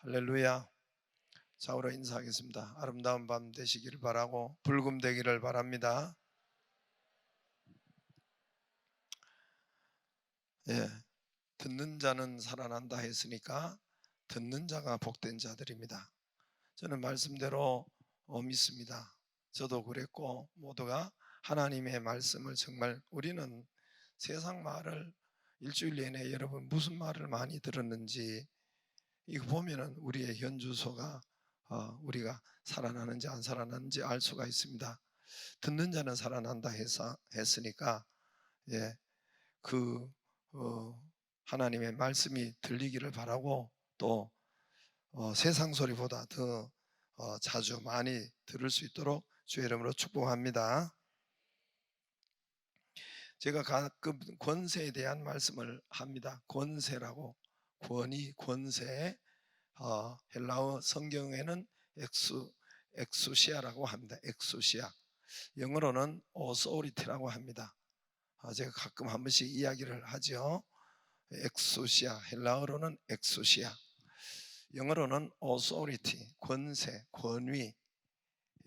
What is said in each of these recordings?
할렐루야. 좌우로 인사하겠습니다. 아름다운 밤 되시기를 바라고 불금 되기를 바랍니다. 예, 듣는 자는 살아난다 했으니까 듣는 자가 복된 자들입니다. 저는 말씀대로 믿습니다. 저도 그랬고 모두가 하나님의 말씀을 정말 우리는 세상 말을 일주일 내내 여러분 무슨 말을 많이 들었는지 이거 보면은 우리의 현주소가 우리가 살아나는지 안 살아나는지 알 수가 있습니다. 듣는 자는 살아난다 했으니까 예, 그 하나님의 말씀이 들리기를 바라고 또 세상 소리보다 더 자주 많이 들을 수 있도록 주의 이름으로 축복합니다. 제가 가끔 권세에 대한 말씀을 합니다. 권세라고 권위, 권세. 헬라어 성경에는 엑수시아라고 합니다. 엑수시아. 영어로는 authority라고 합니다. 제가 가끔 한 번씩 이야기를 하죠. 엑소시아, 헬라어로는 엑소시아, 영어로는 authority, 권세, 권위,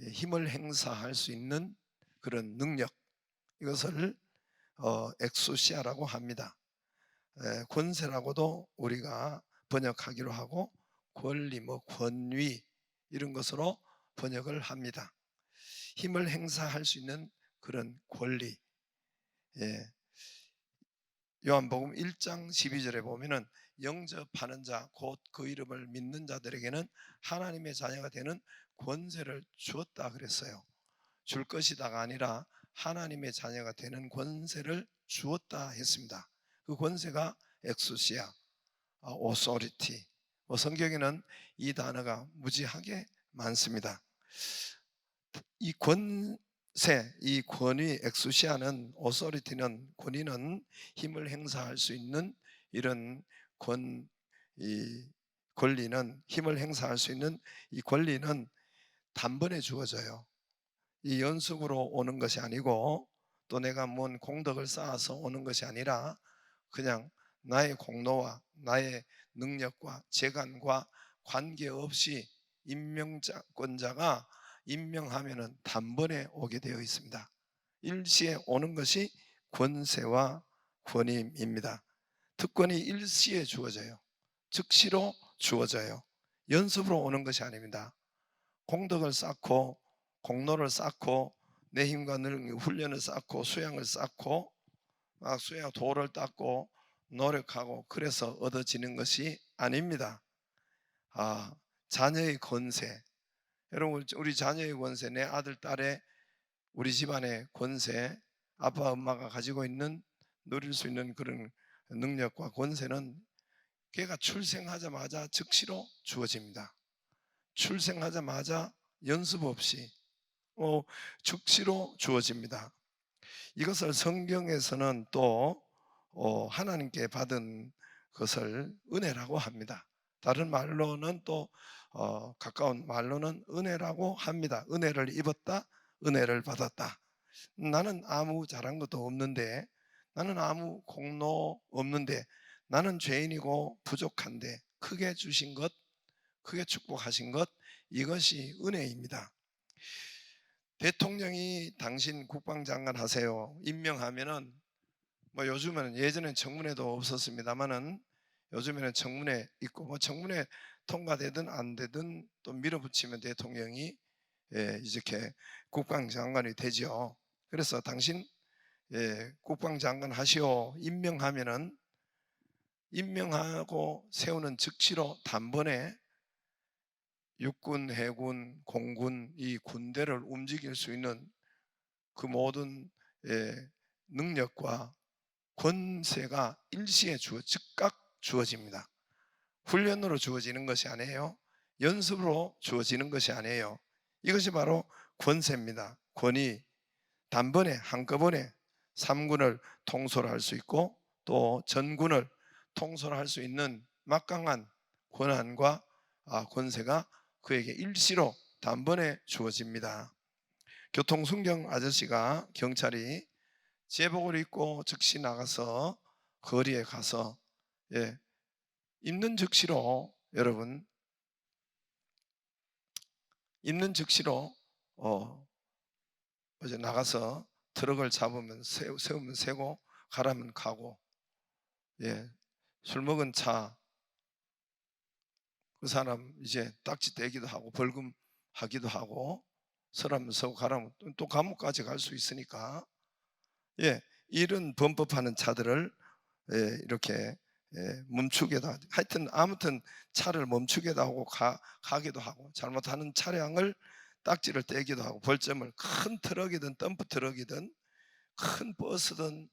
힘을 행사할 수 있는 그런 능력, 이것을 엑소시아라고 합니다. 권세라고도 우리가 번역하기로 하고 권리, 권위 이런 것으로 번역을 합니다. 힘을 행사할 수 있는 그런 권리. 요한복음 1장 12절에 보면은 영접하는 자, 곧 그 이름을 믿는 자들에게는 하나님의 자녀가 되는 권세를 주었다 그랬어요. 줄 것이다가 아니라 하나님의 자녀가 되는 권세를 주었다 했습니다. 그 권세가 엑수시아, 오소리티. 성경에는 이 단어가 무지하게 많습니다. 이 권세, 이 권위, 엑수시아는, 오소리티는, 권위는 힘을 행사할 수 있는 이런 이 권리는, 힘을 행사할 수 있는 이 권리는 단번에 주어져요. 이 연속으로 오는 것이 아니고 또 내가 뭔 공덕을 쌓아서 오는 것이 아니라 그냥 나의 공로와 나의 능력과 재간과 관계없이 임명권자가 임명하면은 단번에 오게 되어 있습니다. 일시에 오는 것이 권세와 권위입니다. 특권이 일시에 주어져요. 즉시로 주어져요. 연습으로 오는 것이 아닙니다. 공덕을 쌓고 공로를 쌓고 내 힘과 능력 훈련을 쌓고 수양을 쌓고 수양 도를 닦고 노력하고 그래서 얻어지는 것이 아닙니다. 자녀의 권세, 여러분 우리 자녀의 권세, 내 아들 딸의 우리 집안의 권세, 아빠 엄마가 가지고 있는 누릴 수 있는 그런 능력과 권세는 걔가 출생하자마자 즉시로 주어집니다. 출생하자마자 연습 없이 즉시로 주어집니다. 이것을 성경에서는 또 하나님께 받은 것을 은혜라고 합니다. 다른 말로는 또 가까운 말로는 은혜라고 합니다. 은혜를 입었다, 은혜를 받았다. 나는 아무 잘한 것도 없는데, 나는 아무 공로 없는데, 나는 죄인이고 부족한데 크게 주신 것, 크게 축복하신 것, 이것이 은혜입니다. 대통령이 당신 국방장관 하세요 임명하면은 요즘에는, 예전엔 청문회도 없었습니다만은 요즘에는 청문회 있고 청문회 통과되든 안 되든 또 밀어붙이면 대통령이 이렇게 국방장관이 되죠. 그래서 당신 국방장관 하시오 임명하면은 임명하고 세우는 즉시로 단번에 육군, 해군, 공군 이 군대를 움직일 수 있는 그 모든 능력과 권세가 일시에 즉각 주어집니다. 훈련으로 주어지는 것이 아니에요. 연습으로 주어지는 것이 아니에요. 이것이 바로 권세입니다. 권위. 단번에 한꺼번에 3군을 통솔할 수 있고 또 전군을 통솔할 수 있는 막강한 권한과 권세가 그에게 일시로 단번에 주어집니다. 교통순경 아저씨가, 경찰이 제복을 입고 즉시 나가서 거리에 가서 입는 즉시로 여러분 있는 즉시로 이제 나가서 트럭을 잡으면 세우면 세고 가라면 가고, 예, 술 먹은 차 그 사람 이제 딱지 떼기도 하고 벌금 하기도 하고, 서라면 서고 가라면 또 감옥까지 갈 수 있으니까, 예, 이런 범법하는 차들을 이렇게 멈추게도 하죠. 하여튼 아무튼 차를 멈추게도 하고 가기도 하고, 잘못하는 차량을 딱지를 떼기도 하고, 벌점을, 큰 트럭이든 덤프 트럭이든 큰 버스든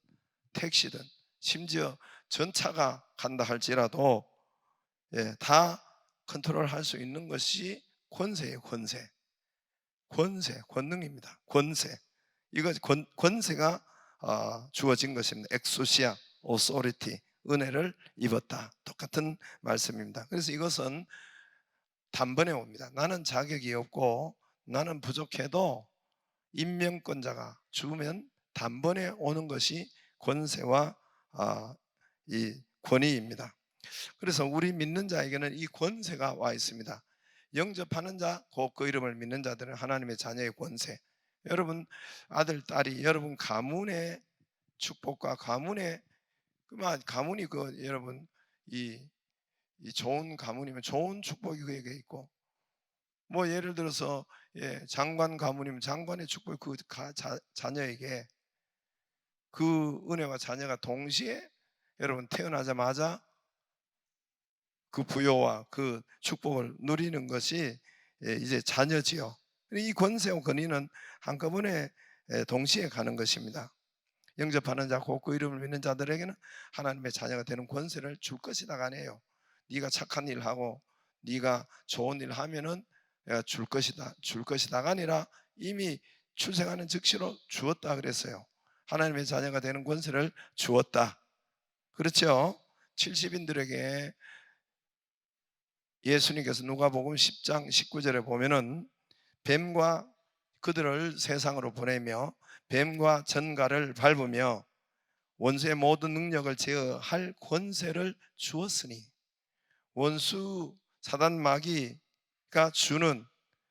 택시든 심지어 전차가 간다 할지라도, 다 컨트롤할 수 있는 것이 권세예요. 권능입니다. 권세. 이거 권세가 주어진 것입니다. 엑소시아, 오소리티, 은혜를 입었다. 똑같은 말씀입니다. 그래서 이것은 단번에 옵니다. 나는 자격이 없고 나는 부족해도 임명권자가 주면 단번에 오는 것이 권세와 이 권위입니다. 그래서 우리 믿는 자에게는 이 권세가 와 있습니다. 영접하는 자, 곧 그 이름을 믿는 자들은 하나님의 자녀의 권세. 여러분 아들, 딸이 여러분 가문의 축복과 가문의 가문이 여러분 이 좋은 가문이면 좋은 축복이 그에게 있고, 뭐 예를 들어서 장관 가문이면 장관의 축복이 자녀에게, 그 은혜와 자녀가 동시에 여러분 태어나자마자 그 부요와 그 축복을 누리는 것이 이제 자녀지요. 이 권세와 권위는 한꺼번에 동시에 가는 것입니다. 영접하는 자, 곧 그 이름을 믿는 자들에게는 하나님의 자녀가 되는 권세를 줄 것이다가 아니에요. 네가 착한 일 하고 네가 좋은 일 하면은 내가 줄 것이다가 아니라 이미 출생하는 즉시로 주었다 그랬어요. 하나님의 자녀가 되는 권세를 주었다. 그렇죠? 70인들에게 예수님께서 누가복음 10장 19절에 보면은 뱀과 그들을 세상으로 보내며 뱀과 전갈을 밟으며 원수의 모든 능력을 제어할 권세를 주었으니, 원수 사단 마귀가 주는,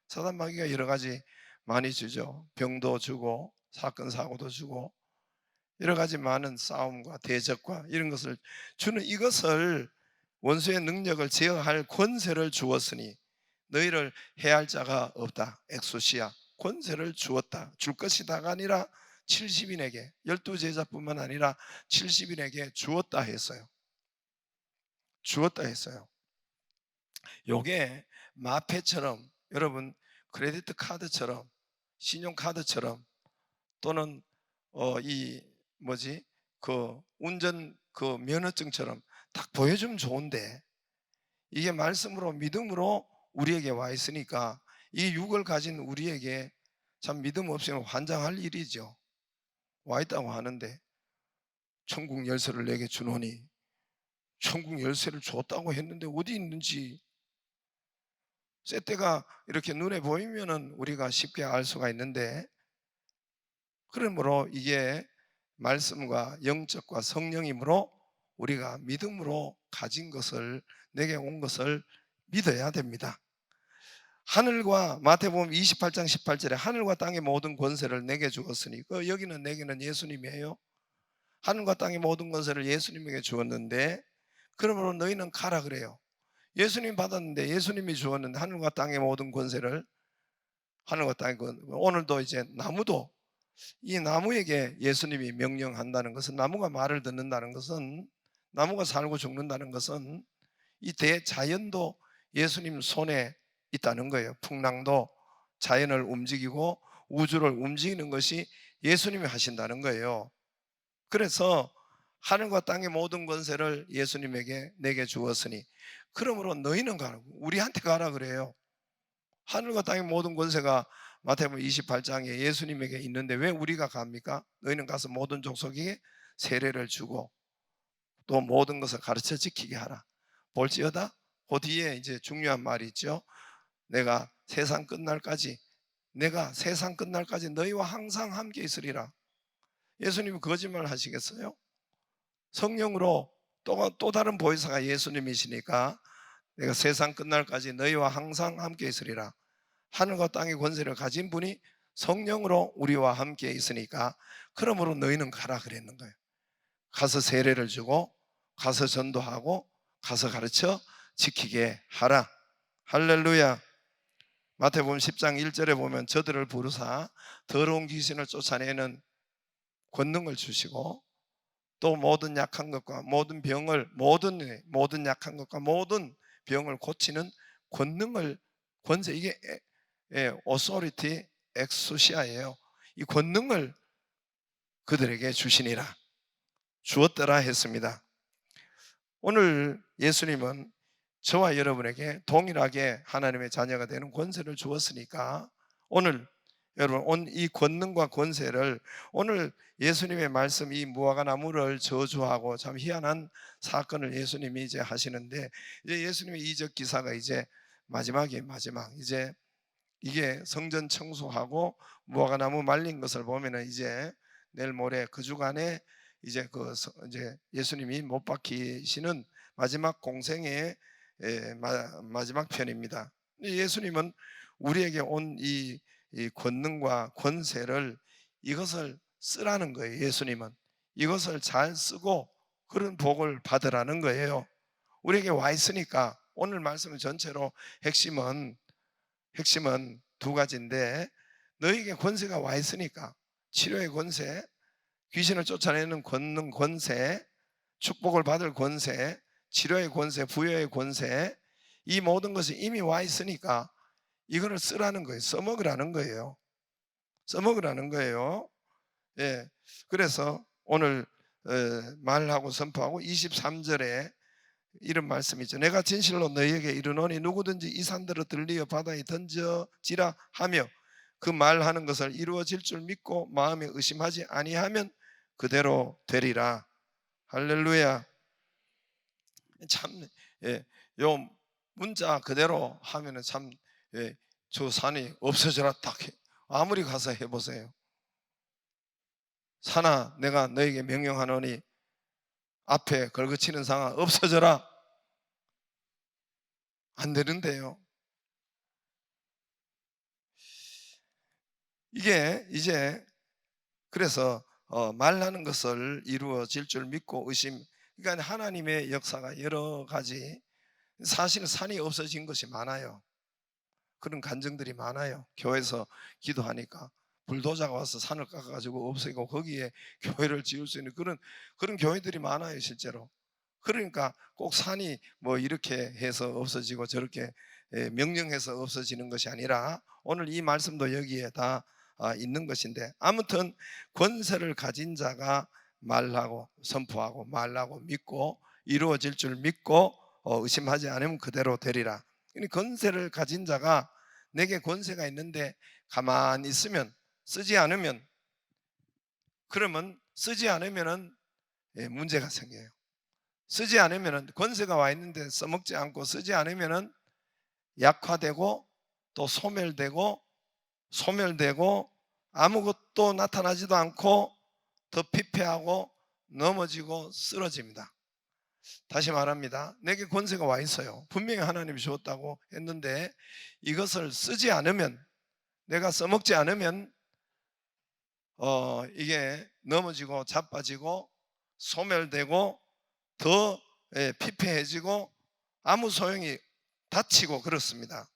사단 마귀가 여러 가지 많이 주죠. 병도 주고 사건 사고도 주고 여러 가지 많은 싸움과 대적과 이런 것을 주는, 이것을 원수의 능력을 제어할 권세를 주었으니 너희를 해할 자가 없다. 엑소시아, 권세를 주었다. 줄 것이다가 아니라 70인에게, 12제자뿐만 아니라 70인에게 주었다 했어요. 주었다 했어요. 요게 마패처럼, 여러분 크레디트 카드처럼, 신용카드처럼, 또는 이 운전 면허증처럼 딱 보여주면 좋은데, 이게 말씀으로 믿음으로 우리에게 와 있으니까 이 육을 가진 우리에게 참 믿음 없이는 환장할 일이죠. 와 있다고 하는데 천국 열쇠를 내게 주노니, 천국 열쇠를 줬다고 했는데 어디 있는지, 쇳때가 이렇게 눈에 보이면은 우리가 쉽게 알 수가 있는데, 그러므로 이게 말씀과 영적과 성령이므로 우리가 믿음으로 가진 것을, 내게 온 것을 믿어야 됩니다. 하늘과, 마태복음 28장 18절에 하늘과 땅의 모든 권세를 내게 주었으니, 여기는 내게는 예수님이에요. 하늘과 땅의 모든 권세를 예수님에게 주었는데, 그러므로 너희는 가라 그래요. 예수님 받았는데, 예수님이 주었는데 하늘과 땅의 모든 권세를, 하늘과 땅의 오늘도 이제 나무도, 이 나무에게 예수님이 명령한다는 것은, 나무가 말을 듣는다는 것은, 나무가 살고 죽는다는 것은 이 대자연도 예수님 손에 있다는 거예요. 풍랑도 자연을 움직이고 우주를 움직이는 것이 예수님이 하신다는 거예요. 그래서 하늘과 땅의 모든 권세를 예수님에게 내게 주었으니, 그러므로 너희는 가라고, 우리한테 가라 그래요. 하늘과 땅의 모든 권세가 마태복음 28장에 예수님에게 있는데 왜 우리가 갑니까? 너희는 가서 모든 족속에게 세례를 주고 또 모든 것을 가르쳐 지키게 하라. 볼지어다, 그 뒤에 이제 중요한 말이 있죠. 내가 세상 끝날까지 너희와 항상 함께 있으리라. 예수님이 거짓말 하시겠어요? 성령으로 또 다른 보혜사가 예수님이시니까 내가 세상 끝날까지 너희와 항상 함께 있으리라. 하늘과 땅의 권세를 가진 분이 성령으로 우리와 함께 있으니까 그러므로 너희는 가라 그랬는 거예요. 가서 세례를 주고 가서 전도하고 가서 가르쳐 지키게 하라. 할렐루야. 마태복음 10장 1절에 보면 저들을 부르사 더러운 귀신을 쫓아내는 권능을 주시고 또 모든 약한 것과 모든 병을 모든 약한 것과 모든 병을 고치는 권능을 권세 이게 authority exousia예요. 이 권능을 그들에게 주시니라 주었더라 했습니다. 오늘 예수님은 저와 여러분에게 동일하게 하나님의 자녀가 되는 권세를 주었으니까 오늘 여러분 이 권능과 권세를 오늘 예수님의 말씀 이 무화과 나무를 저주하고 참 희한한 사건을 예수님이 이제 하시는데 이제 예수님의 이적 기사가 이제 마지막 이제 이게 성전 청소하고 무화과 나무 말린 것을 보면은 이제 내일 모레 그 주간에 이제 이제 예수님이 못 박히시는 마지막 공생의 마지막 편입니다. 예수님은 우리에게 온 이 권능과 권세를 이것을 쓰라는 거예요. 예수님은 이것을 잘 쓰고 그런 복을 받으라는 거예요. 우리에게 와 있으니까 오늘 말씀 전체로 핵심은 두 가지인데 너에게 권세가 와 있으니까 치료의 권세, 귀신을 쫓아내는 권능 권세, 축복을 받을 권세, 치료의 권세, 부여의 권세 이 모든 것이 이미 와 있으니까 이거를 쓰라는 거예요. 써먹으라는 거예요. 써먹으라는 거예요. 예. 그래서 오늘 말하고 선포하고 23절에 이런 말씀이 있죠. 내가 진실로 너희에게 이르노니 누구든지 이 산들을 들리어 바다에 던져지라 하며 그 말하는 것을 이루어질 줄 믿고 마음에 의심하지 아니하면 그대로 되리라. 할렐루야. 참, 요 문자 그대로 하면은 참, 저 산이 없어져라 딱 아무리 가서 해보세요. 산아, 내가 너에게 명령하노니 앞에 걸거치는 상아 없어져라. 안 되는데요. 이게 이제 그래서 말하는 것을 이루어질 줄 믿고 의심. 그러니까 하나님의 역사가 여러 가지 사실은 산이 없어진 것이 많아요. 그런 간증들이 많아요. 교회에서 기도하니까 불도자가 와서 산을 깎아가지고 없애고 거기에 교회를 지을 수 있는 그런 교회들이 많아요, 실제로. 그러니까 꼭 산이 뭐 이렇게 해서 없어지고 저렇게 명령해서 없어지는 것이 아니라 오늘 이 말씀도 여기에 다 있는 것인데 아무튼 권세를 가진 자가 말하고 선포하고 말하고 믿고 이루어질 줄 믿고 의심하지 않으면 그대로 되리라. 권세를 가진 자가 내게 권세가 있는데 가만히 있으면 쓰지 않으면 그러면 쓰지 않으면은 문제가 생겨요. 쓰지 않으면은 권세가 와 있는데 써먹지 않고 쓰지 않으면은 약화되고 또 소멸되고 아무것도 나타나지도 않고 더 피폐하고 넘어지고 쓰러집니다. 다시 말합니다. 내게 권세가 와 있어요. 분명히 하나님이 주었다고 했는데 이것을 쓰지 않으면 내가 써먹지 않으면 이게 넘어지고 자빠지고 소멸되고 더 피폐해지고 아무 소용이 다치고 그렇습니다.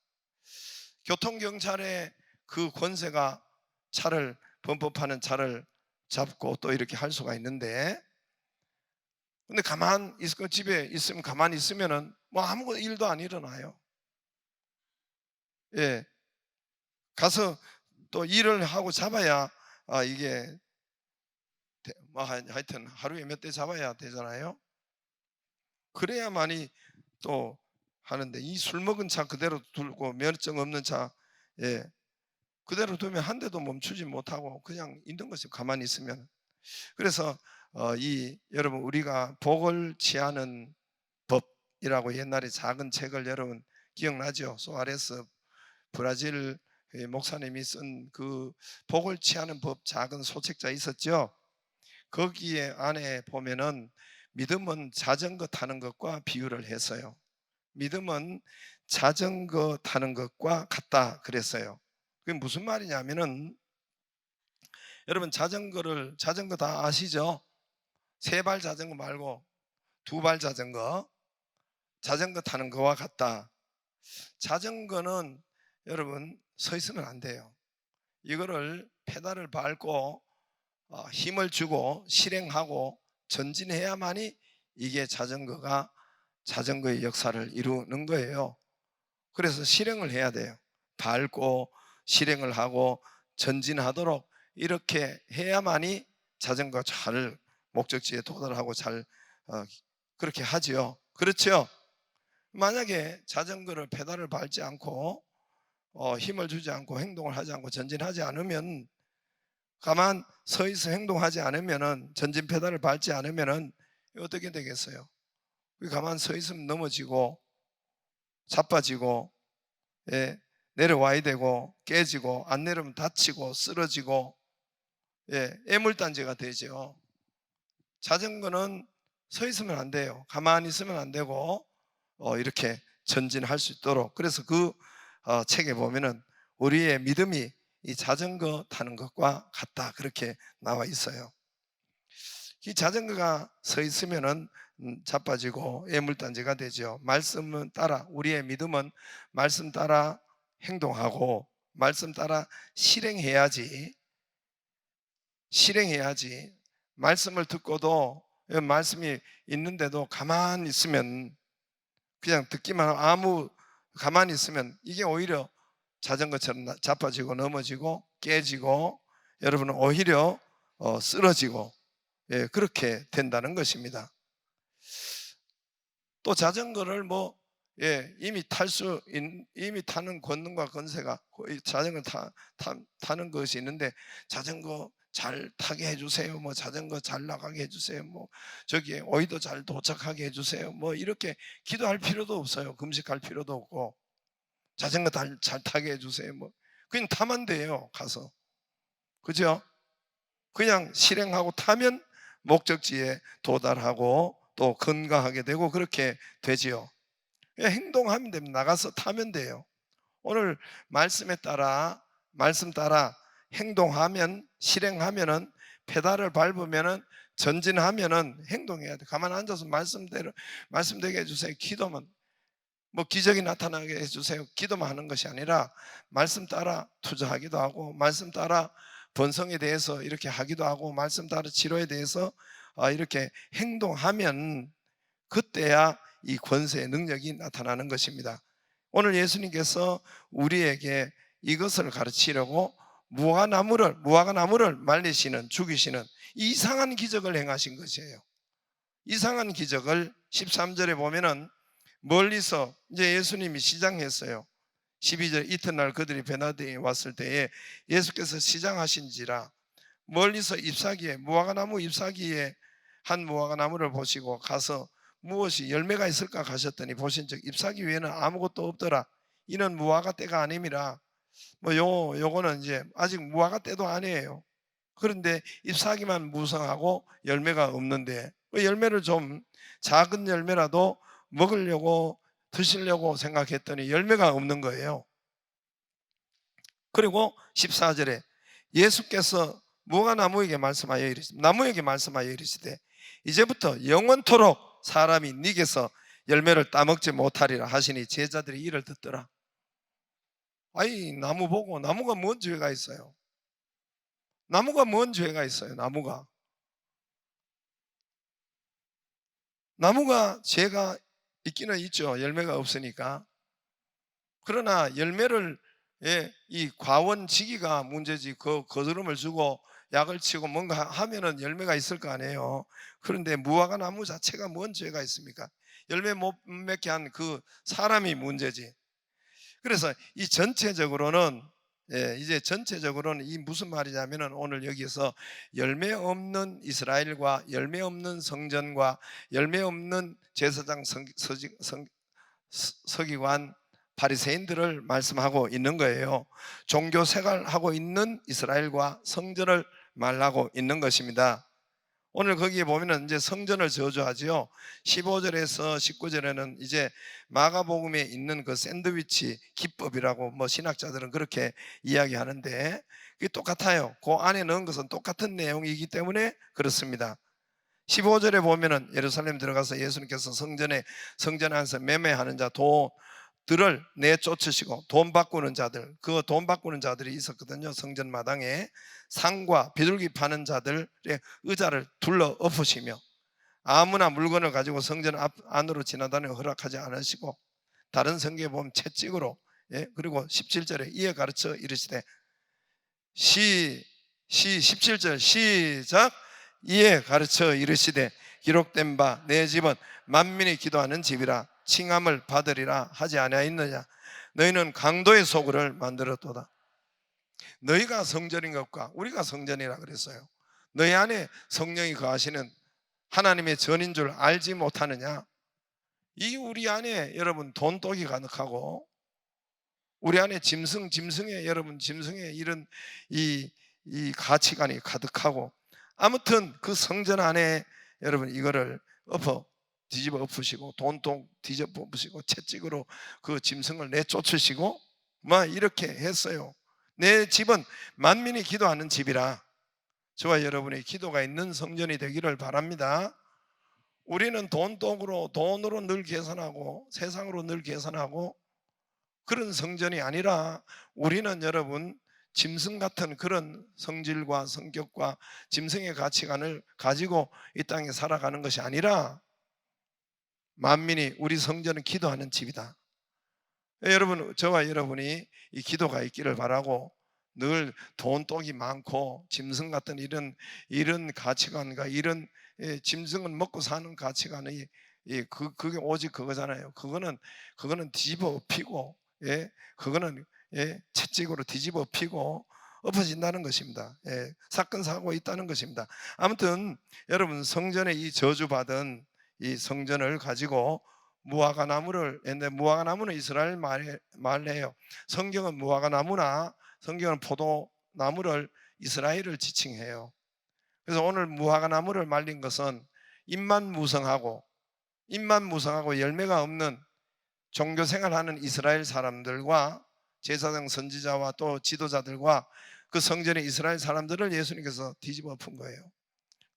교통경찰의 그 권세가 차를 범법하는 차를 잡고 또 이렇게 할 수가 있는데 근데 가만 있고 집에 있으면 가만히 있으면은 뭐 아무 일도 안 일어나요. 예. 가서 또 일을 하고 잡아야 이게 뭐 하여튼 하루에 몇 대 잡아야 되잖아요. 그래야만이 또 하는데 이 술 먹은 차 그대로 두고 면허증 없는 차 그대로 두면 한 대도 멈추지 못하고 그냥 있는 것이 가만히 있으면 그래서 여러분 우리가 복을 취하는 법이라고 옛날에 작은 책을 여러분 기억나죠? 소아레스 브라질 목사님이 쓴 그 복을 취하는 법 작은 소책자 있었죠? 거기에 안에 보면은 믿음은 자전거 타는 것과 비유를 했어요. 믿음은 자전거 타는 것과 같다 그랬어요. 그게 무슨 말이냐면은, 여러분 자전거 다 아시죠? 세 발 자전거 말고 두 발 자전거, 자전거 타는 거와 같다. 자전거는 여러분 서 있으면 안 돼요. 이거를 페달을 밟고 힘을 주고 실행하고 전진해야만이 이게 자전거의 역사를 이루는 거예요. 그래서 실행을 해야 돼요. 밟고 실행을 하고 전진하도록 이렇게 해야만이 자전거가 잘 목적지에 도달하고 잘 그렇게 하지요. 그렇죠? 만약에 자전거를 페달을 밟지 않고 힘을 주지 않고 행동을 하지 않고 전진하지 않으면, 가만 서 있어 행동하지 않으면은, 전진 페달을 밟지 않으면은 어떻게 되겠어요? 가만 서 있으면 넘어지고 자빠지고, 예, 내려와야 되고 깨지고, 안 내려면 다치고 쓰러지고, 애물단지가 되죠. 자전거는 서 있으면 안 돼요. 가만히 있으면 안 되고 이렇게 전진할 수 있도록. 그래서 그 책에 보면은 우리의 믿음이 이 자전거 타는 것과 같다 그렇게 나와 있어요. 이 자전거가 서 있으면은 자빠지고 애물단지가 되죠. 말씀은 따라, 우리의 믿음은 말씀 따라 행동하고 말씀 따라 실행해야지. 말씀을 듣고도, 말씀이 있는데도 가만히 있으면, 그냥 듣기만 하고 가만히 있으면 이게 오히려 자전거처럼 자빠지고 넘어지고 깨지고, 여러분은 오히려 쓰러지고, 그렇게 된다는 것입니다. 또 자전거를 이미 타는 권능과 권세가, 자전거 타는 것이 있는데, 자전거 잘 타게 해주세요, 자전거 잘 나가게 해주세요, 저기 오이도 잘 도착하게 해주세요, 이렇게 기도할 필요도 없어요. 금식할 필요도 없고, 자전거 잘 타게 해주세요, 그냥 타면 돼요. 가서, 그죠? 그냥 실행하고 타면 목적지에 도달하고 또 건강하게 되고 그렇게 되지요. 그냥 행동하면 됩니다. 나가서 타면 돼요. 오늘 말씀 따라 행동하면, 실행하면은, 페달을 밟으면은, 전진하면은 행동해야 돼. 가만 앉아서 말씀되게 해주세요. 기도만, 기적이 나타나게 해주세요. 기도만 하는 것이 아니라 말씀 따라 투자하기도 하고, 말씀 따라 번성에 대해서 이렇게 하기도 하고, 말씀 따라 치료에 대해서 이렇게 행동하면, 그때야 이 권세의 능력이 나타나는 것입니다. 오늘 예수님께서 우리에게 이것을 가르치려고 무화과나무를 말리시는, 죽이시는 이상한 기적을 행하신 것이에요. 이상한 기적을 13절에 보면은, 멀리서 이제 예수님이 시장했어요. 12절, 이튿날 그들이 베나드에 왔을 때에 예수께서 시장하신지라 멀리서 무화과나무 잎사귀에 한 무화과나무를 보시고 가서 무엇이 열매가 있을까 가셨더니 보신즉 잎사귀 외에는 아무것도 없더라. 이는 무화과 때가 아님이라. 요거는 이제 아직 무화과 때도 아니에요. 그런데 잎사귀만 무성하고 열매가 없는데, 그 열매를 좀, 작은 열매라도 먹으려고 드시려고 생각했더니 열매가 없는 거예요. 그리고 14절에 예수께서 무화과나무에게 말씀하여 이르시되 이제부터 영원토록 사람이 네게서 열매를 따먹지 못하리라 하시니 제자들이 이를 듣더라. 아이, 나무 보고, 나무가 뭔 죄가 있어요? 나무가 죄가 있기는 있죠. 열매가 없으니까. 그러나 열매를, 이 과원지기가 문제지, 거드름을 주고 약을 치고 뭔가 하면은 열매가 있을 거 아니에요. 그런데 무화과 나무 자체가 뭔 죄가 있습니까? 열매 못 맺게 한 그 사람이 문제지. 그래서 이 전체적으로는, 이제 전체적으로는 이 무슨 말이냐면은, 오늘 여기서 열매 없는 이스라엘과 열매 없는 성전과 열매 없는 제사장, 서기관, 바리새인들을 말씀하고 있는 거예요. 종교 생활하고 있는 이스라엘과 성전을 말하고 있는 것입니다. 오늘 거기에 보면은 이제 성전을 저주하지요. 15절에서 19절에는 이제 마가복음에 있는 그 샌드위치 기법이라고 뭐 신학자들은 그렇게 이야기하는데 그게 똑같아요. 그 안에 넣은 것은 똑같은 내용이기 때문에 그렇습니다. 15절에 보면은 예루살렘 들어가서 예수님께서 성전 안에서 매매하는 자 도들을 내쫓으시고 돈 바꾸는 자들, 그 돈 바꾸는 자들이 있었거든요. 성전 마당에 상과 비둘기 파는 자들의 의자를 둘러 엎으시며 아무나 물건을 가지고 성전 안으로 지나다니는 허락하지 않으시고 다른 성경에 보면 채찍으로, 그리고 17절에 이에 가르쳐 이르시되 17절 시작. 이에 가르쳐 이르시되 기록된 바 내 집은 만민이 기도하는 집이라 칭함을 받으리라 하지 아니하였느냐. 너희는 강도의 소굴을 만들었도다. 너희가 성전인 것과 우리가 성전이라 그랬어요. 너희 안에 성령이 거하시는 하나님의 전인 줄 알지 못하느냐. 이 우리 안에 여러분 돈독이 가득하고 우리 안에 짐승에 여러분 짐승에 이런 이 가치관이 가득하고 아무튼 그 성전 안에 여러분 이거를 뒤집어 엎으시고 돈독 뒤집어 엎으시고 채찍으로 그 짐승을 내쫓으시고 막 이렇게 했어요. 내 집은 만민이 기도하는 집이라. 저와 여러분의 기도가 있는 성전이 되기를 바랍니다. 우리는 돈으로 늘 계산하고 세상으로 늘 계산하고 그런 성전이 아니라 우리는 여러분 짐승 같은 그런 성질과 성격과 짐승의 가치관을 가지고 이 땅에 살아가는 것이 아니라 만민이 우리 성전은 기도하는 집이다. 여러분, 저와 여러분이 이 기도가 있기를 바라고 늘 돈독이 많고 짐승 같은 이런 가치관과 이런 짐승은 먹고 사는 가치관이 그게 오직 그거잖아요. 그거는 뒤집어 엎이고 그거는 채찍으로 뒤집어 엎이고 엎어진다는 것입니다. 사건 사고가 있다는 것입니다. 아무튼 여러분 성전에 이 저주받은 이 성전을 가지고 무화과나무는 이스라엘 말이에요. 성경은 성경은 포도나무를 이스라엘을 지칭해요. 그래서 오늘 무화과나무를 말린 것은 입만 무성하고 열매가 없는 종교생활하는 이스라엘 사람들과 제사장 선지자와 또 지도자들과 그 성전의 이스라엘 사람들을 예수님께서 뒤집어 엎은 거예요.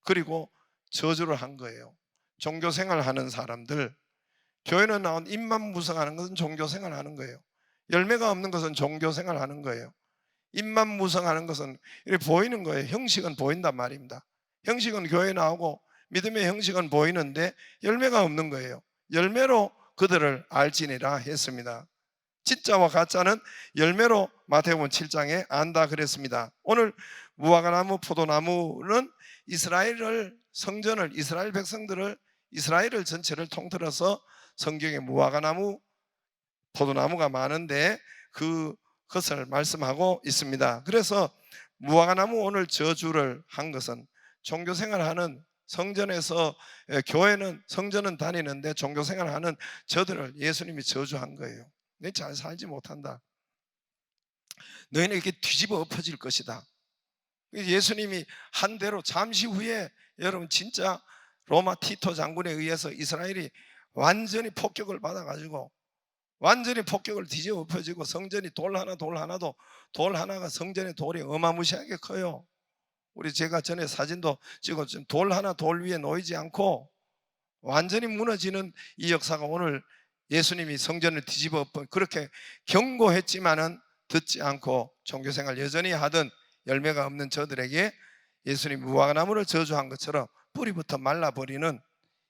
그리고 저주를 한 거예요. 종교생활하는 사람들, 교회는 나온 입만 무성하는 것은 종교생활하는 거예요. 열매가 없는 것은 종교생활하는 거예요. 입만 무성하는 것은 이렇게 보이는 거예요. 형식은 보인단 말입니다. 형식은 교회 나오고 믿음의 형식은 보이는데 열매가 없는 거예요. 열매로 그들을 알지니라 했습니다. 진짜와 가짜는 열매로 마태복음 7장에 안다 그랬습니다. 오늘 무화과나무, 포도나무는 이스라엘 백성들을 이스라엘을 전체를 통틀어서 성경에 무화과나무, 포도나무가 많은데 그것을 말씀하고 있습니다. 그래서 무화과나무 오늘 저주를 한 것은 종교생활하는 성전에서 교회는 성전은 다니는데 종교생활하는 저들을 예수님이 저주한 거예요. 너 잘 살지 못한다. 너희는 이렇게 뒤집어 엎어질 것이다. 예수님이 한 대로 잠시 후에 여러분 진짜 로마 티토 장군에 의해서 이스라엘이 완전히 폭격을 받아가지고 완전히 폭격을 뒤집어 엎어지고 성전이 돌 하나가 성전의 돌이 어마무시하게 커요. 제가 전에 사진도 찍었지만 돌 위에 놓이지 않고 완전히 무너지는 이 역사가 오늘 예수님이 성전을 뒤집어 엎은 그렇게 경고했지만은 듣지 않고 종교생활 여전히 하던 열매가 없는 저들에게 예수님이 무화과나무를 저주한 것처럼 뿌리부터 말라버리는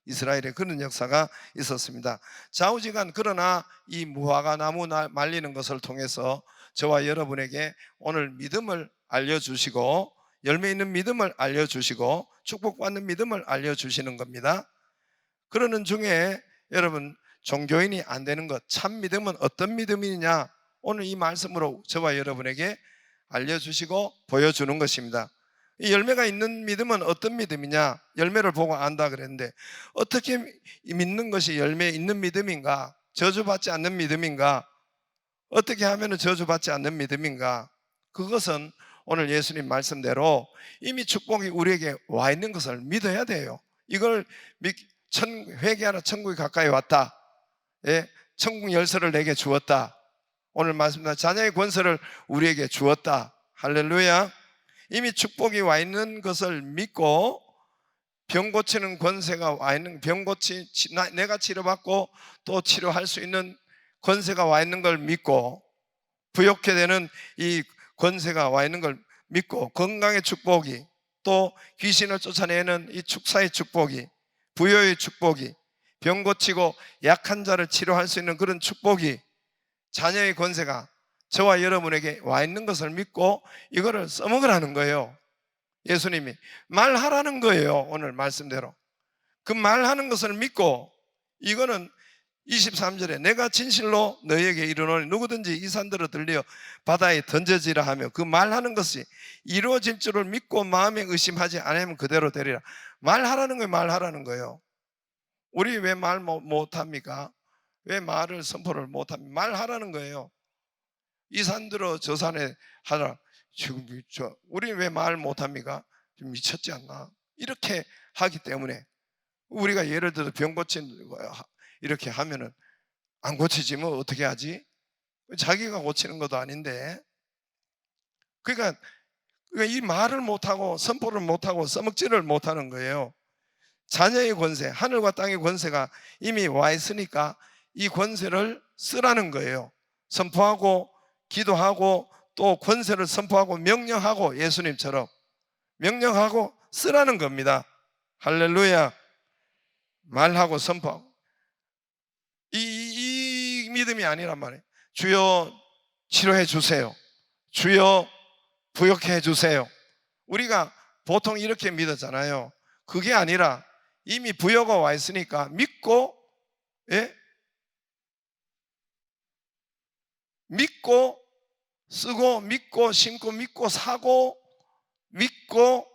이스라엘의 그런 역사가 있었습니다. 좌우지간 그러나 이 무화과나무 말리는 것을 통해서 저와 여러분에게 오늘 믿음을 알려주시고 열매 있는 믿음을 알려주시고 축복받는 믿음을 알려주시는 겁니다. 그러는 중에 여러분 종교인이 안 되는 것, 참 믿음은 어떤 믿음이냐 오늘 이 말씀으로 저와 여러분에게 알려주시고 보여주는 것입니다. 이 열매가 있는 믿음은 어떤 믿음이냐, 열매를 보고 안다 그랬는데 어떻게 믿는 것이 열매 있는 믿음인가, 저주받지 않는 믿음인가, 어떻게 하면 저주받지 않는 믿음인가, 그것은 오늘 예수님 말씀대로 이미 축복이 우리에게 와 있는 것을 믿어야 돼요. 이걸 회개하라, 천국이 가까이 왔다. 예? 천국 열쇠를 내게 주었다. 오늘 말씀대로 자녀의 권세를 우리에게 주었다. 할렐루야. 이미 축복이 와 있는 것을 믿고 병 고치는 권세가 와 있는, 내가 치료받고 또 치료할 수 있는 권세가 와 있는 걸 믿고, 부욕해 되는 이 권세가 와 있는 걸 믿고, 건강의 축복이, 또 귀신을 쫓아내는 이 축사의 축복이, 부여의 축복이, 병 고치고 약한 자를 치료할 수 있는 그런 축복이, 자녀의 권세가 저와 여러분에게 와 있는 것을 믿고 이거를 써먹으라는 거예요. 예수님이 말하라는 거예요. 오늘 말씀대로 그 말하는 것을 믿고, 이거는 23절에 내가 진실로 너희에게 이르노니 누구든지 이 산들을 들려 바다에 던져지라 하며 그 말하는 것이 이루어질 줄을 믿고 마음에 의심하지 않으면 그대로 되리라. 말하라는 거예요. 말하라는 거예요. 우리 왜 말 못합니까? 왜 말을 선포를 못합니까? 말하라는 거예요. 이 산 들어 저 산에 하라. 지금 우리 왜 말 못합니까? 좀 미쳤지 않나? 이렇게 하기 때문에, 우리가 예를 들어 병 고친 거야 이렇게 하면은 안 고치지 뭐 어떻게 하지? 자기가 고치는 것도 아닌데. 그러니까 이 말을 못하고 선포를 못하고 써먹지를 못하는 거예요. 자녀의 권세, 하늘과 땅의 권세가 이미 와 있으니까 이 권세를 쓰라는 거예요. 선포하고 기도하고 또 권세를 선포하고 명령하고, 예수님처럼 명령하고 쓰라는 겁니다. 할렐루야. 말하고 선포하고. 이 믿음이 아니란 말이에요. 주여 치료해 주세요. 주여 부욕해 주세요. 우리가 보통 이렇게 믿었잖아요. 그게 아니라 이미 부여가 와 있으니까 믿고, 예? 믿고 쓰고 믿고 심고 믿고 사고 믿고,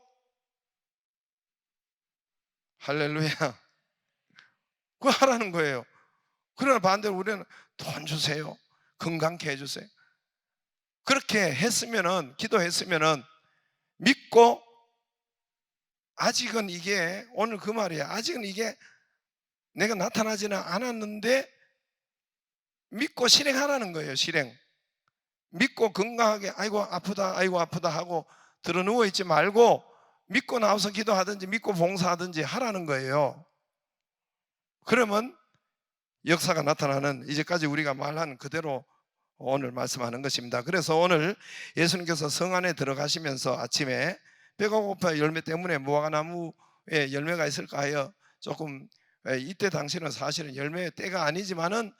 할렐루야. 그거 하라는 거예요. 그러나 반대로 우리는 돈 주세요, 건강케 해주세요. 그렇게 했으면은, 기도했으면은 믿고, 아직은 이게, 오늘 그 말이야, 아직은 이게 내가 나타나지는 않았는데 믿고 실행하라는 거예요. 실행. 믿고 건강하게 아이고 아프다 하고 들어 누워 있지 말고 믿고 나와서 기도하든지 믿고 봉사하든지 하라는 거예요. 그러면 역사가 나타나는, 이제까지 우리가 말한 그대로 오늘 말씀하는 것입니다. 그래서 오늘 예수님께서 성 안에 들어가시면서 아침에 배가 고파 열매 때문에 무화과나무에 열매가 있을까 하여 조금, 이때 당시는 사실은 열매의 때가 아니지만은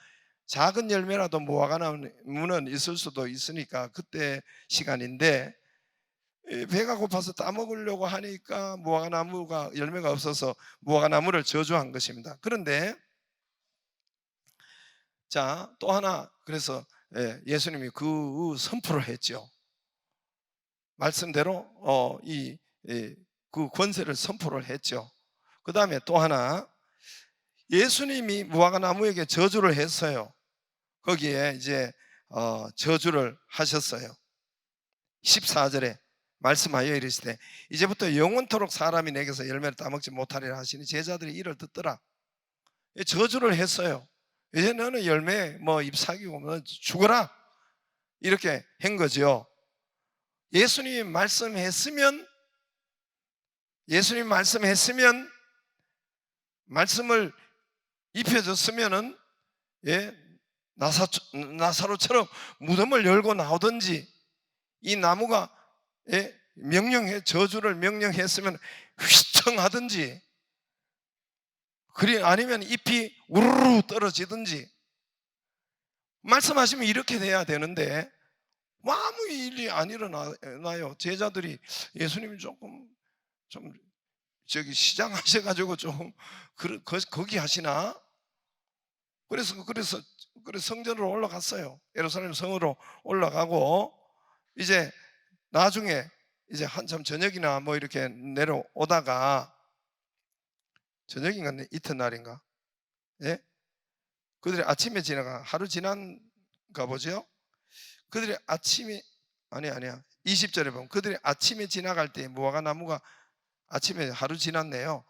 작은 열매라도 무화과나무는 있을 수도 있으니까 그때 시간인데, 배가 고파서 따먹으려고 하니까 무화과나무가 열매가 없어서 무화과나무를 저주한 것입니다. 그런데 자, 또 하나, 그래서 예수님이 그 선포를 했죠. 말씀대로 그 권세를 선포를 했죠. 그 다음에 또 하나, 예수님이 무화과나무에게 저주를 했어요. 거기에 이제 저주를 하셨어요. 14절에 말씀하여 이르시되 이제부터 영원토록 사람이 내게서 열매를 따먹지 못하리라 하시니 제자들이 이를 듣더라. 저주를 했어요. 이제 너는 열매 잎사귀고 죽어라, 이렇게 한 거죠. 예수님이 말씀했으면, 말씀을 입혀줬으면은, 나사로처럼 무덤을 열고 나오든지, 이 나무가 저주를 명령했으면 휘청하든지, 아니면 잎이 우르르 떨어지든지 말씀하시면 이렇게 돼야 되는데 아무 일이 안 일어나요. 제자들이 예수님이 조금 시장하셔가지고 좀 거기 하시나? 그래서 성전으로 올라갔어요. 예루살렘 성으로 올라가고, 이제 나중에 이제 한참 저녁이나 이렇게 내려오다가, 저녁인가 이튿날인가, 그들이 아침에 하루 지난가 보죠. 그들이 아침이 아니야 20절에 보면 그들이 아침에 지나갈 때 무화과 나무가, 아침에 하루 지났네요.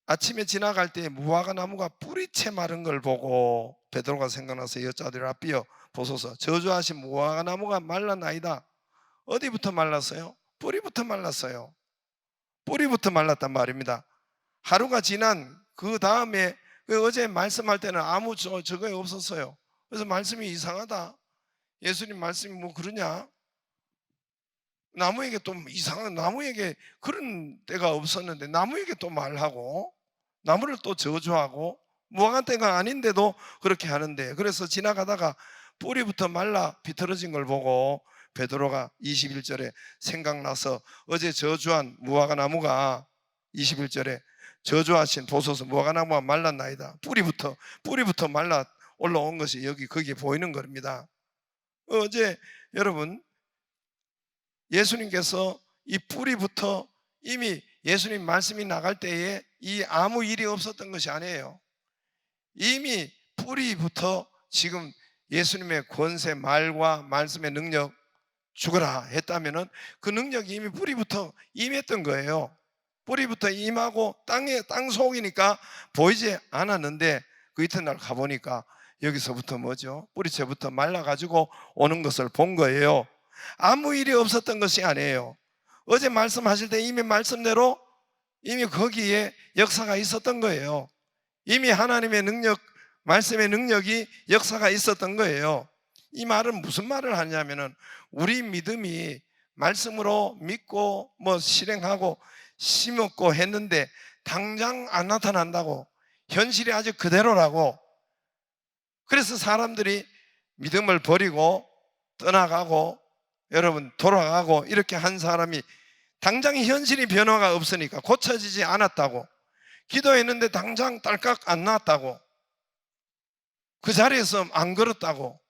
아침에 지나갈 때 무화과 나무가 뿌리채 마른 걸 보고 베드로가 생각나서 여자들아 앞비어 보소서, 저주하신 무화과 나무가 말랐나이다. 어디부터 말랐어요? 뿌리부터 말랐어요. 뿌리부터 말랐단 말입니다. 하루가 지난 그 다음에 어제 말씀할 때는 아무 저거에 없었어요. 그래서 말씀이 이상하다, 예수님 말씀이 뭐 그러냐, 나무에게 또 이상한, 나무에게 그런 때가 없었는데 나무에게 또 말하고 나무를 또 저주하고 무화과 때가 아닌데도 그렇게 하는데, 그래서 지나가다가 뿌리부터 말라 비틀어진 걸 보고 베드로가 21절에 생각나서 어제 저주한 무화과 나무가, 21절에 저주하신 보소서 무화과 나무가 말랐나이다. 뿌리부터 말라 올라온 것이 여기 거기에 보이는 겁니다. 어제 여러분 예수님께서 이 뿌리부터 이미 예수님 말씀이 나갈 때에 이 아무 일이 없었던 것이 아니에요. 이미 뿌리부터 지금 예수님의 권세, 말과 말씀의 능력, 죽어라 했다면은 그 능력이 이미 뿌리부터 임했던 거예요. 뿌리부터 임하고 땅 속이니까 보이지 않았는데 그 이튿날 가보니까 여기서부터 뭐죠? 뿌리채부터 말라가지고 오는 것을 본 거예요. 아무 일이 없었던 것이 아니에요. 어제 말씀하실 때 이미 말씀대로 이미 거기에 역사가 있었던 거예요. 이미 하나님의 능력, 말씀의 능력이 역사가 있었던 거예요. 이 말은 무슨 말을 하냐면은 우리 믿음이 말씀으로 믿고 뭐 실행하고 심었고 했는데 당장 안 나타난다고, 현실이 아직 그대로라고. 그래서 사람들이 믿음을 버리고 떠나가고 여러분 돌아가고 이렇게 한 사람이 당장 현실이 변화가 없으니까, 고쳐지지 않았다고, 기도했는데 당장 딸깍 안 나왔다고, 그 자리에서 안 걸었다고,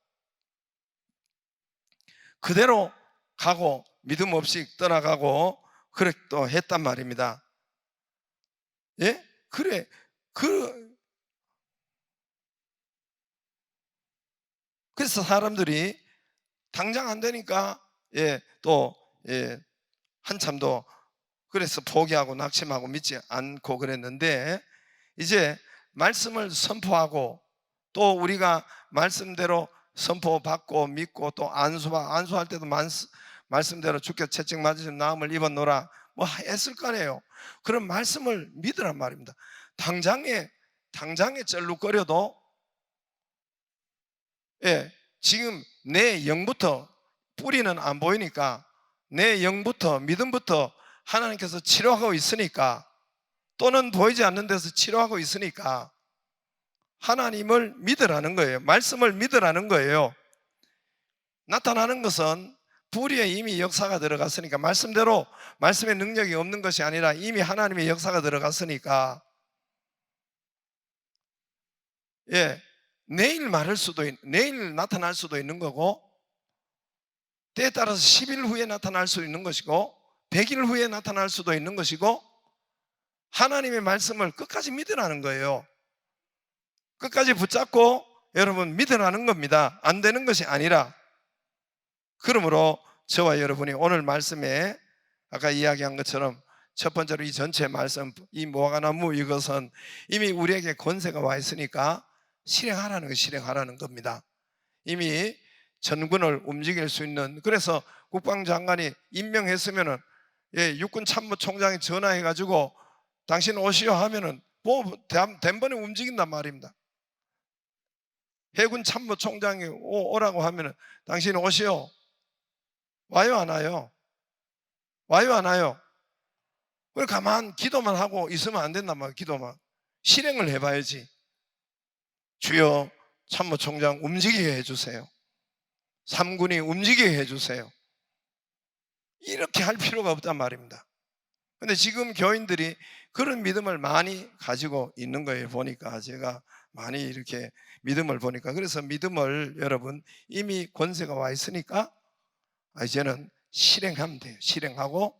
그대로 가고 믿음 없이 떠나가고 그래 또 했단 말입니다. 예? 그래 그래서 사람들이 당장 안 되니까 또 한참 더 그래서 포기하고 낙심하고 믿지 않고 그랬는데, 이제 말씀을 선포하고 또 우리가 말씀대로 선포받고 믿고 또 안수할 때도 말씀대로 주께 채찍 맞으신 나음을 입었노라 뭐 했을 거 아니에요. 그런 말씀을 믿으란 말입니다. 당장에 쩔룩거려도 지금 내 영부터, 뿌리는 안 보이니까 내 영부터, 믿음부터 하나님께서 치료하고 있으니까, 또는 보이지 않는 데서 치료하고 있으니까 하나님을 믿으라는 거예요. 말씀을 믿으라는 거예요. 나타나는 것은 뿌리에 이미 역사가 들어갔으니까, 말씀대로 말씀의 능력이 없는 것이 아니라 이미 하나님의 역사가 들어갔으니까 내일 나타날 수도 있는 거고, 때에 따라서 10일 후에 나타날 수 있는 것이고 100일 후에 나타날 수도 있는 것이고, 하나님의 말씀을 끝까지 믿으라는 거예요. 끝까지 붙잡고 여러분 믿으라는 겁니다. 안 되는 것이 아니라. 그러므로 저와 여러분이 오늘 말씀에 아까 이야기한 것처럼 첫 번째로 이 전체 말씀, 이 무화과나무 이것은 이미 우리에게 권세가 와 있으니까 실행하라는 겁니다. 이미 전군을 움직일 수 있는, 그래서 국방장관이 임명했으면은 육군 참모총장이 전화해가지고 당신 오시오 하면은 뭐 단번에 움직인단 말입니다. 해군 참모총장이 오라고 하면은 당신 오시오. 와요 안 와요? 와요 안 와요? 왜 가만 기도만 하고 있으면 안 된단 말이에요. 기도만 실행을 해봐야지. 주여 참모총장 움직이게 해주세요. 3군이 움직이게 해주세요. 이렇게 할 필요가 없단 말입니다. 근데 지금 교인들이 그런 믿음을 많이 가지고 있는 거예요. 보니까 제가 많이 이렇게 믿음을 보니까, 그래서 믿음을 여러분 이미 권세가 와 있으니까 이제는 실행하면 돼요. 실행하고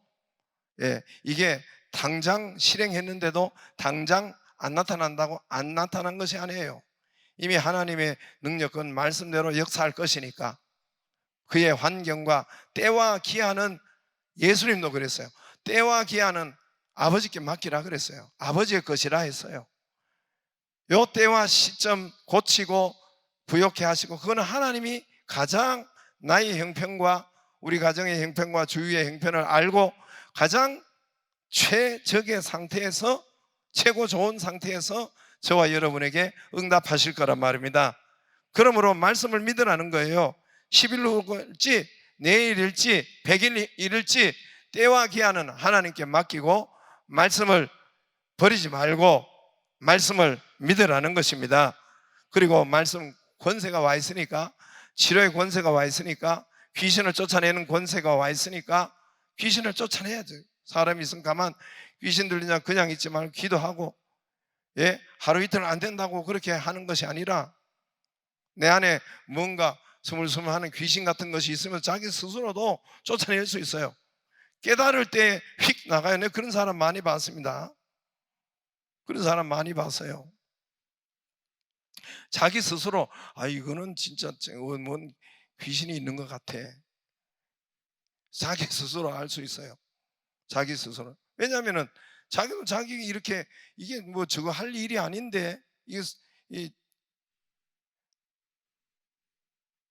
이게 당장 실행했는데도 당장 안 나타난다고 안 나타난 것이 아니에요. 이미 하나님의 능력은 말씀대로 역사할 것이니까 그의 환경과 때와 기한은 예수님도 그랬어요. 때와 기한은 아버지께 맡기라 그랬어요. 아버지의 것이라 했어요. 요 때와 시점 고치고 부욕해 하시고, 그거는 하나님이 가장 나의 형편과 우리 가정의 형편과 주위의 형편을 알고 가장 최적의 상태에서, 최고 좋은 상태에서 저와 여러분에게 응답하실 거란 말입니다. 그러므로 말씀을 믿으라는 거예요. 10일 후일지 내일일지 100일일지 때와 기한은 하나님께 맡기고 말씀을 버리지 말고 말씀을 믿으라는 것입니다. 그리고 말씀 권세가 와 있으니까, 치료의 권세가 와 있으니까, 귀신을 쫓아내는 권세가 와 있으니까 귀신을 쫓아내야죠. 사람이 있으면 가만 귀신 들리냐 그냥 있지 말고 기도하고, 하루 이틀 안 된다고 그렇게 하는 것이 아니라 내 안에 뭔가 스물스물하는 귀신 같은 것이 있으면 자기 스스로도 쫓아낼 수 있어요. 깨달을 때 휙 나가요. 내가 그런 사람 많이 봤습니다. 그런 사람 많이 봤어요. 자기 스스로 이거는 진짜 뭔 귀신이 있는 것 같아. 자기 스스로 알 수 있어요. 자기 스스로. 왜냐하면은 자기 이렇게 이게 뭐 저거 할 일이 아닌데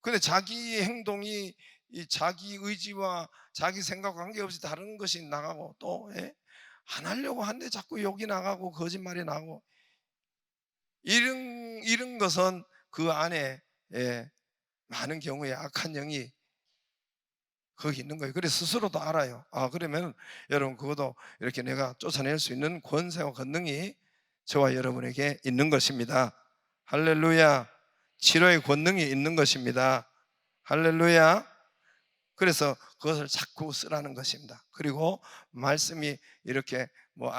근데 자기 행동이 이 자기 의지와 자기 생각과 관계없이 다른 것이 나가고 또 안 하려고 하는데 자꾸 욕이 나가고 거짓말이 나고 이런 것은 그 안에 많은 경우에 악한 영이 거기 있는 거예요. 그래서 스스로도 알아요. 그러면 여러분 그것도 이렇게 내가 쫓아낼 수 있는 권세와 권능이 저와 여러분에게 있는 것입니다. 할렐루야. 치료의 권능이 있는 것입니다. 할렐루야. 그래서 그것을 자꾸 쓰라는 것입니다. 그리고 말씀이 이렇게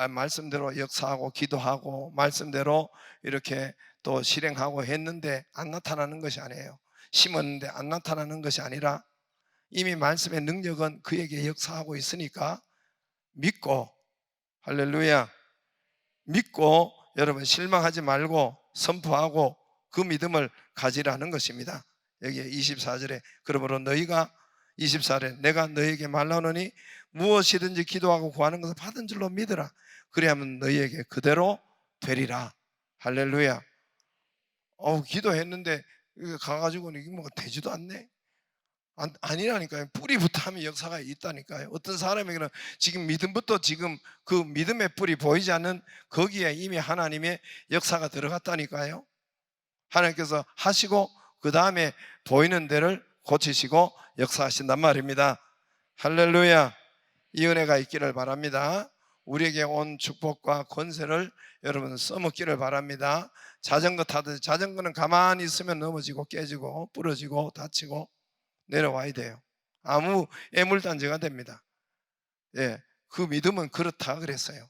말씀대로 역사하고 기도하고 말씀대로 이렇게 또 실행하고 했는데 안 나타나는 것이 아니에요. 심었는데 안 나타나는 것이 아니라 이미 말씀의 능력은 그에게 역사하고 있으니까 믿고, 할렐루야, 믿고 여러분 실망하지 말고 선포하고 그 믿음을 가지라는 것입니다. 여기 24절에 그러므로 너희가 24절에 내가 너희에게 말하노니 무엇이든지 기도하고 구하는 것을 받은 줄로 믿으라. 그래야만 너희에게 그대로 되리라. 할렐루야. 기도했는데 가가지고는 이게 뭐가 되지도 않네. 아니라니까요. 뿌리부터 하면 역사가 있다니까요. 어떤 사람에게는 지금 믿음부터 지금 그 믿음의 뿌리 보이지 않는 거기에 이미 하나님의 역사가 들어갔다니까요. 하나님께서 하시고 그 다음에 보이는 데를 고치시고 역사하신단 말입니다. 할렐루야. 이 은혜가 있기를 바랍니다. 우리에게 온 축복과 권세를 여러분 써먹기를 바랍니다. 자전거 타듯 자전거는 가만히 있으면 넘어지고 깨지고 부러지고 다치고 내려와야 돼요. 아무 애물단지가 됩니다. 그 믿음은 그렇다 그랬어요.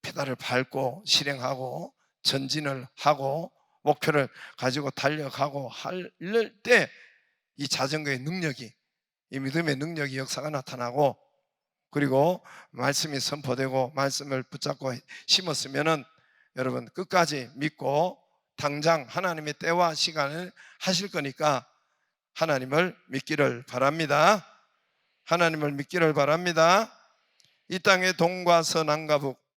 페달을 밟고 실행하고 전진을 하고 목표를 가지고 달려가고 할 때 이 자전거의 능력이, 이 믿음의 능력이 역사가 나타나고, 그리고 말씀이 선포되고 말씀을 붙잡고 심었으면은 여러분 끝까지 믿고 당장 하나님의 때와 시간을 하실 거니까 하나님을 믿기를 바랍니다. 하나님을 믿기를 바랍니다. 이 땅의 동과 서남과 북